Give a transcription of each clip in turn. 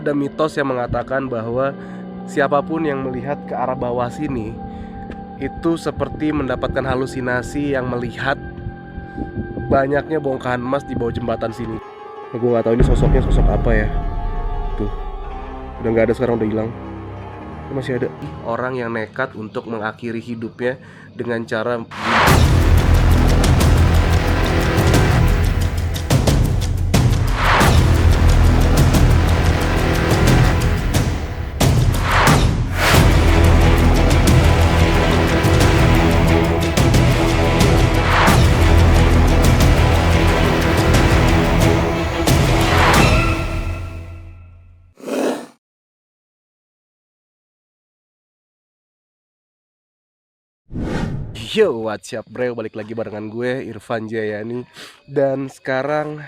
Ada mitos yang mengatakan bahwa siapapun yang melihat ke arah bawah sini itu seperti mendapatkan halusinasi yang melihat banyaknya bongkahan emas di bawah jembatan sini. Gue gak tahu ini sosoknya sosok apa ya. Tuh, udah gak ada sekarang, udah hilang. Masih ada orang yang nekat untuk mengakhiri hidupnya dengan cara Yo, what's up bro, balik lagi barengan gue Irfan Jayani. Dan sekarang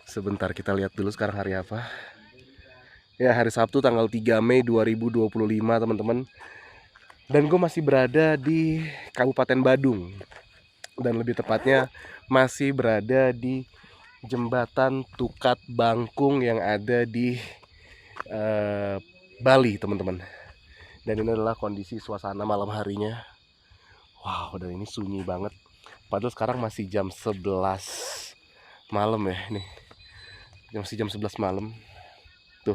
sebentar kita lihat dulu sekarang hari apa. Ya, hari Sabtu tanggal 3 Mei 2025 teman-teman. Dan gue masih berada di Kabupaten Badung. Dan lebih tepatnya masih berada di jembatan Tukat Bangkung yang ada di Bali teman-teman. Dan ini adalah kondisi suasana malam harinya. Wow, dan ini sunyi banget. Padahal sekarang masih jam 11 malam ya nih. Masih jam 11 malam. Tuh,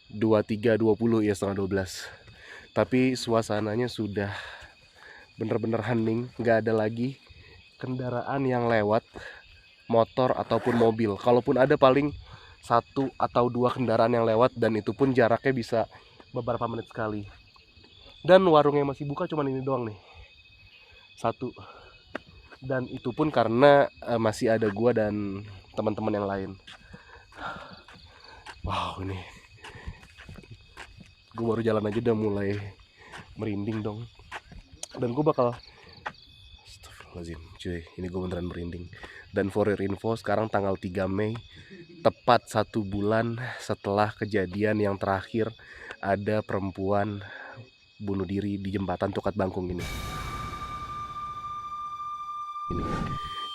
23.20 ya, setengah 12. Tapi suasananya sudah bener-bener hening. Gak ada lagi kendaraan yang lewat, motor ataupun mobil. Kalaupun ada paling 1 atau 2 kendaraan yang lewat, dan itu pun jaraknya bisa beberapa menit sekali. Dan warung yang masih buka cuman ini doang nih, 1. Dan itu pun karena masih ada gua dan teman-teman yang lain. Wow, ini gua baru jalan aja udah mulai merinding dong. Dan gua bakal Astagfirullahaladzim, cuy, ini gua beneran merinding. Dan for your info, sekarang tanggal 3 Mei, tepat 1 bulan setelah kejadian yang terakhir ada perempuan bunuh diri di jembatan Tukat Bangkung ini.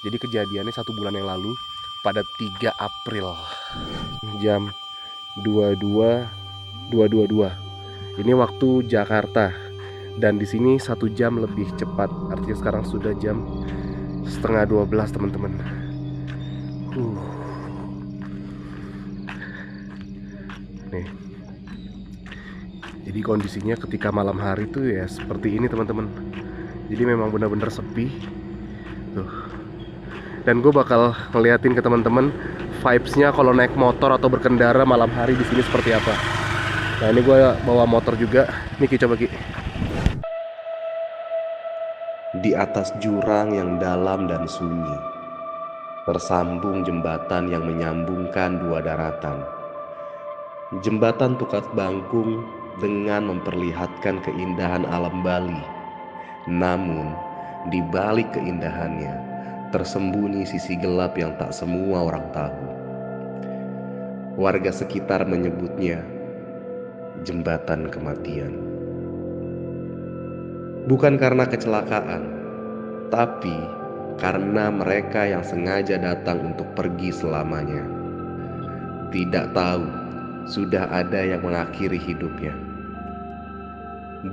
Jadi kejadiannya 1 bulan yang lalu pada 3 April jam 22.22. Ini waktu Jakarta. Dan di sini 1 jam lebih cepat. Artinya sekarang sudah jam setengah 12 teman-teman. Nih. Jadi kondisinya ketika malam hari tuh ya seperti ini teman-teman. Jadi memang benar-benar sepi. Tuh. Dan gue bakal ngeliatin ke teman-teman vibes-nya kalau naik motor atau berkendara malam hari di sini seperti apa. Nah, ini gue bawa motor juga. Nih Ki, coba Ki. Di atas jurang yang dalam dan sunyi, tersambung jembatan yang menyambungkan 2 daratan. Jembatan Tukat Bangkung dengan memperlihatkan keindahan alam Bali. Namun, di balik keindahannya tersembunyi sisi gelap yang tak semua orang tahu. Warga sekitar menyebutnya jembatan kematian. Bukan karena kecelakaan, tapi karena mereka yang sengaja datang untuk pergi selamanya. Tidak tahu sudah ada yang mengakhiri hidupnya,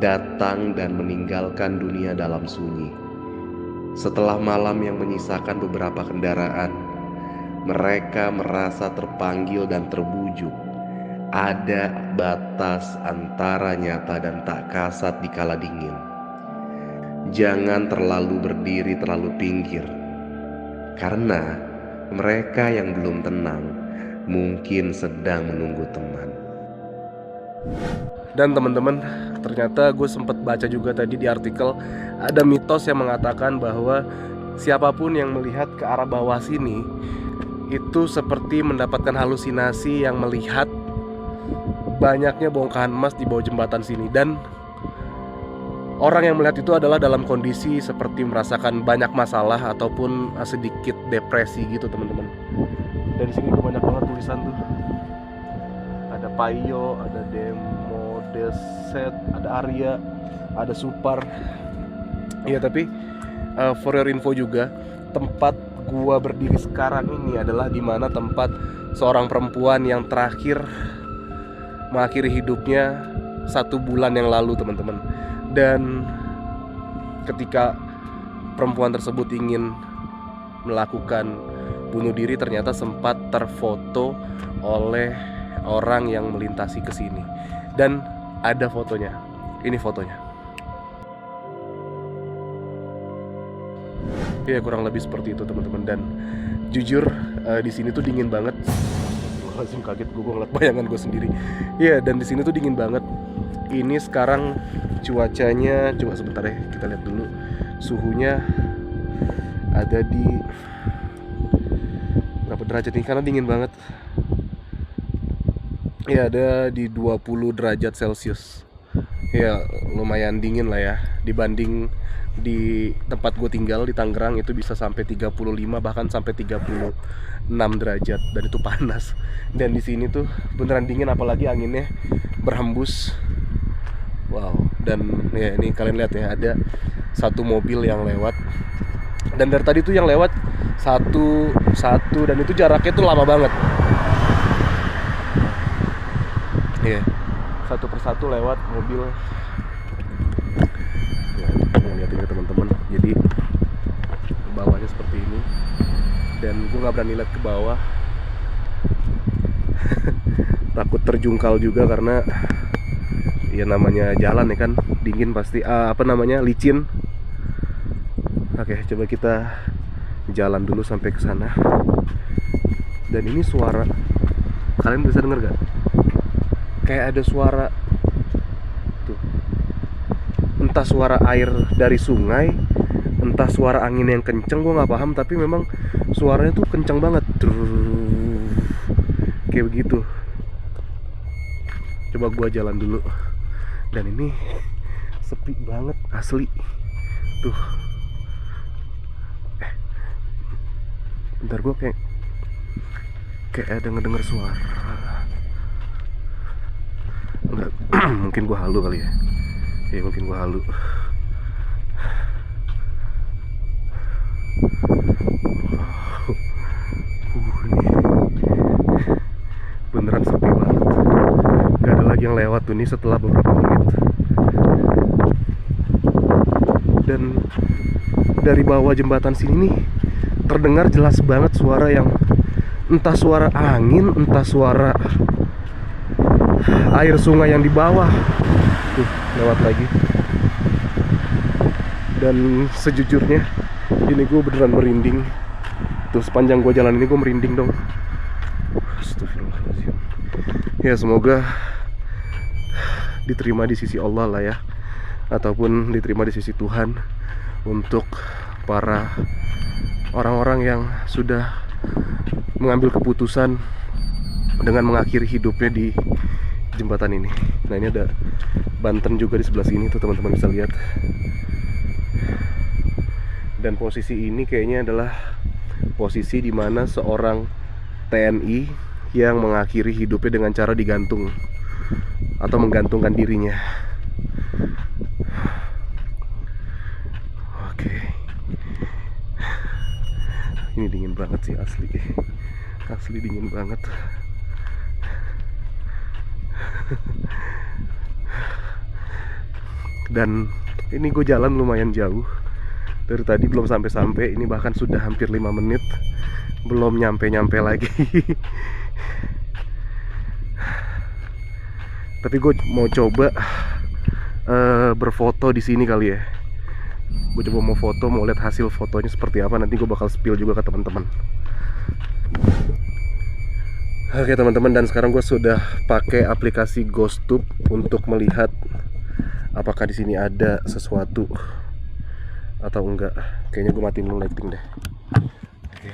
datang dan meninggalkan dunia dalam sunyi. Setelah malam yang menyisakan beberapa kendaraan, mereka merasa terpanggil dan terbujuk. Ada batas antara nyata dan tak kasat di kala dingin. Jangan terlalu berdiri terlalu pinggir, karena mereka yang belum tenang mungkin sedang menunggu teman. Dan teman-teman, ternyata gue sempat baca juga tadi di artikel, ada mitos yang mengatakan bahwa siapapun yang melihat ke arah bawah sini itu seperti mendapatkan halusinasi yang melihat banyaknya bongkahan emas di bawah jembatan sini. Dan orang yang melihat itu adalah dalam kondisi seperti merasakan banyak masalah ataupun sedikit depresi gitu teman-teman. Dan di sini banyak banget tulisan tuh. Ada Payo, ada Demo, Deset, ada Arya, ada Supar. Iya, tapi for your info juga, tempat gua berdiri sekarang ini adalah dimana tempat seorang perempuan yang terakhir mengakhiri hidupnya 1 bulan yang lalu, teman-teman. Dan ketika perempuan tersebut ingin melakukan bunuh diri, ternyata sempat terfoto oleh orang yang melintasi ke sini. Dan ada fotonya. Ini fotonya. Ya, kurang lebih seperti itu, teman-teman. Dan jujur di sini tuh dingin banget. Langsung kaget gue ngeliat bayangan gue sendiri. Ya, dan di sini tuh dingin banget. Ini sekarang cuacanya, coba sebentar ya, kita lihat dulu. Suhunya ada di berapa derajat nih, karena dingin banget. Ya, ada di 20 derajat Celcius. Ya, lumayan dingin lah ya. Dibanding di tempat gue tinggal di Tangerang itu bisa sampai 35, bahkan sampai 36 derajat, dan itu panas. Dan di sini tuh beneran dingin, apalagi anginnya berhembus. Wow. Dan ya, ini kalian lihat ya, ada satu mobil yang lewat. Dan dari tadi tuh yang lewat satu, dan itu jaraknya tuh lama banget. Ya, satu persatu lewat mobil. Ya, lihat ini teman-teman. Jadi bawahnya seperti ini. Dan gue nggak berani lihat ke bawah. Takut terjungkal juga karena ya namanya jalan ya kan, dingin pasti. Licin. Oke, coba kita jalan dulu sampai ke sana. Dan ini suara, kalian bisa denger gak? Kayak ada suara tuh. Entah suara air dari sungai, entah suara angin yang kenceng, gue nggak paham. Tapi memang suaranya tuh kenceng banget. Kayak begitu. Coba gue jalan dulu. Dan ini sepi banget asli. Tuh. Bentar, gue kayak ada ngedenger suara. Enggak, mungkin gue halu kali ya. Ya mungkin gue halu. Ini beneran sepi banget. Gak ada lagi yang lewat tuh nih setelah beberapa menit. Dan dari bawah jembatan sini nih terdengar jelas banget suara yang entah suara angin, entah suara air sungai yang di bawah. Tuh, lewat lagi. Dan sejujurnya ini gue beneran merinding. Tuh, sepanjang gue jalan ini gue merinding dong. Astagfirullahaladzim. Ya, semoga diterima di sisi Allah lah ya, ataupun diterima di sisi Tuhan untuk para orang-orang yang sudah mengambil keputusan dengan mengakhiri hidupnya di jembatan ini. Nah, ini ada Banten juga di sebelah sini tuh, teman-teman bisa lihat. Dan posisi ini kayaknya adalah posisi di mana seorang TNI yang mengakhiri hidupnya dengan cara digantung atau menggantungkan dirinya. Oke. Ini dingin banget sih asli. Asli dingin banget. Dan ini gue jalan lumayan jauh. Dari tadi belum sampai-sampai. Ini bahkan sudah hampir 5 menit belum nyampe-nyampe lagi. Tapi gue mau coba berfoto di sini kali ya. Gue coba mau foto, mau lihat hasil fotonya seperti apa. Nanti gue bakal spill juga ke teman-teman. Oke teman-teman, dan sekarang gue sudah pakai aplikasi GhostTube untuk melihat apakah di sini ada sesuatu atau enggak. Kayaknya gue matiin dulu lighting deh. Oke,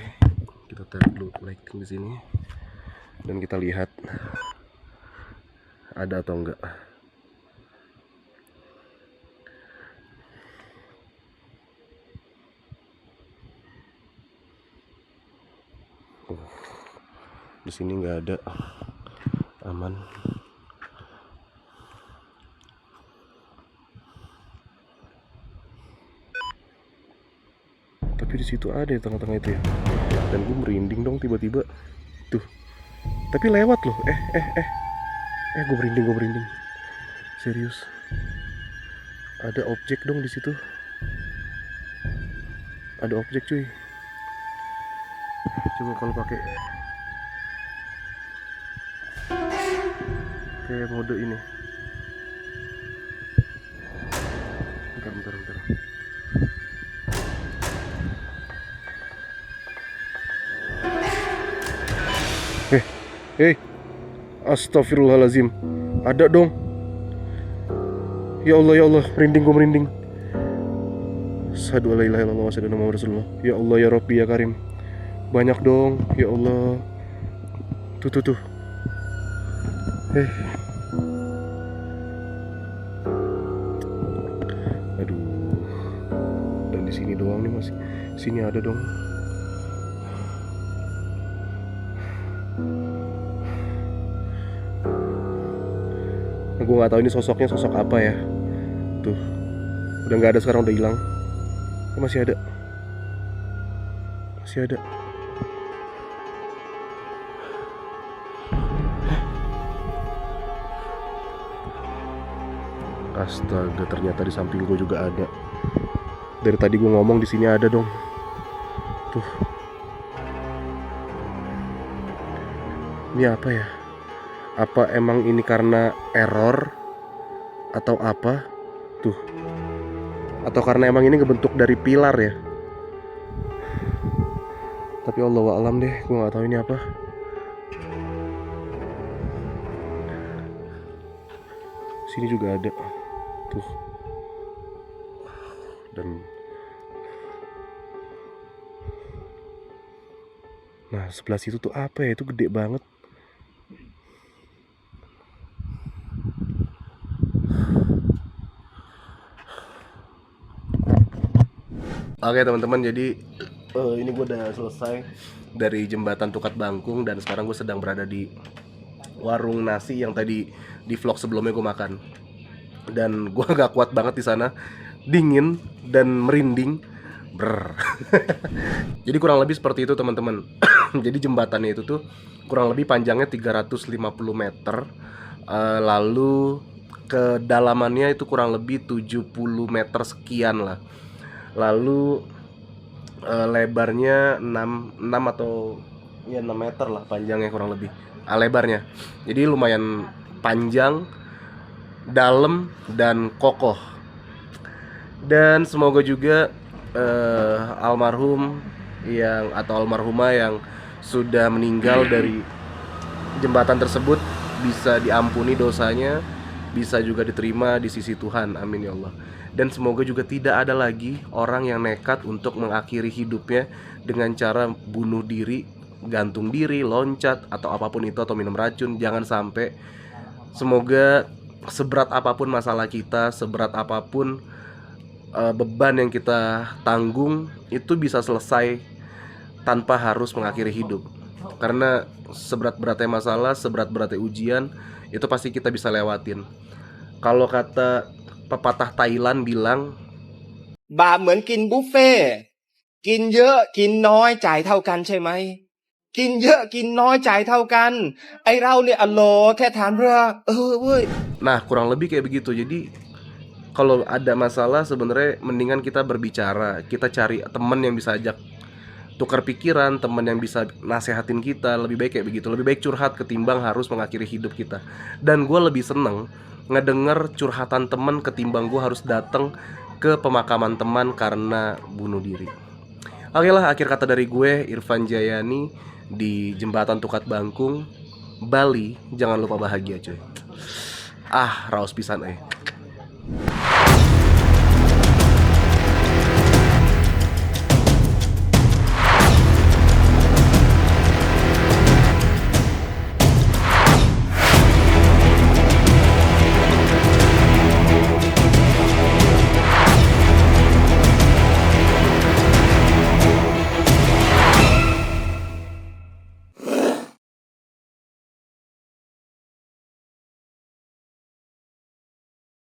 kita taruh dulu lighting di sini dan kita lihat ada atau enggak. Di sini nggak ada, aman. Tapi di situ ada di tengah-tengah itu ya. Dan gue merinding dong tiba-tiba. Tuh, Tapi lewat loh. Gue merinding. Serius. Ada objek dong di situ. Ada objek cuy. Coba kalau pakai kayak mode ini. Bentar. Astagfirullahalazim. Ada dong. Ya Allah, merinding. Asyhadu alla ilaha illallah wa asyhadu anna Muhammadar Rasulullah. Ya Allah ya Rabbi ya Karim. Banyak dong, ya Allah. Tuh. Aduh. Dan di sini doang nih masih. Sini ada dong. Gue nggak tahu ini sosoknya sosok apa ya. Tuh, udah nggak ada sekarang, udah hilang. Masih ada. Astaga, ternyata di samping gue juga ada. Dari tadi gue ngomong di sini ada dong. Tuh. Ini apa ya? Apa emang ini karena error atau apa? Tuh. Atau karena emang ini ngebentuk dari pilar ya? Tapi Allahu a'lam deh, gue nggak tahu ini apa. Sini juga ada. Tuh. Dan nah, sebelah situ tuh apa ya? Itu gede banget. Oke teman-teman, jadi ini gue udah selesai dari jembatan Tukat Bangkung dan sekarang gue sedang berada di warung nasi yang tadi di vlog sebelumnya gue makan. Dan gue gak kuat banget di sana, dingin dan merinding. Jadi kurang lebih seperti itu teman-teman. Jadi jembatannya itu tuh kurang lebih panjangnya 350 meter, lalu kedalamannya itu kurang lebih 70 meter sekian lah. Lalu lebarnya 6 atau ya 6 meter lah panjangnya kurang lebih. Lebarnya. Jadi lumayan panjang, dalam dan kokoh. Dan semoga juga almarhum atau almarhumah yang sudah meninggal dari jembatan tersebut bisa diampuni dosanya, bisa juga diterima di sisi Tuhan. Amin ya Allah. Dan semoga juga tidak ada lagi orang yang nekat untuk mengakhiri hidupnya dengan cara bunuh diri, gantung diri, loncat, atau apapun itu, atau minum racun. Jangan sampai. Semoga seberat apapun masalah kita, seberat apapun beban yang kita tanggung, itu bisa selesai tanpa harus mengakhiri hidup. Karena seberat-beratnya masalah, seberat-beratnya ujian, itu pasti kita bisa lewatin. Kalau kata pepatah Thailand bilang, บาปเหมือนกินบุฟเฟ่ต์กินเยอะกินน้อยจ่ายเท่ากันใช่ไหมกินเยอะกินน้อยจ่ายเท่ากันไอเราเนี่ยอัลโหลแค่ถามเรื่องเว้ย nah kurang lebih kayak begitu. Jadi kalau ada masalah sebenarnya mendingan kita berbicara, kita cari teman yang bisa ajak tukar pikiran, teman yang bisa nasehatin kita. Lebih baik kayak begitu, lebih baik curhat ketimbang harus mengakhiri hidup kita. Dan gue lebih seneng ngedenger curhatan teman ketimbang gue harus datang ke pemakaman teman karena bunuh diri. Oke lah, akhir kata dari gue, Irfan Jayani, di Jembatan Tukat Bangkung, Bali. Jangan lupa bahagia cuy. Raos pisan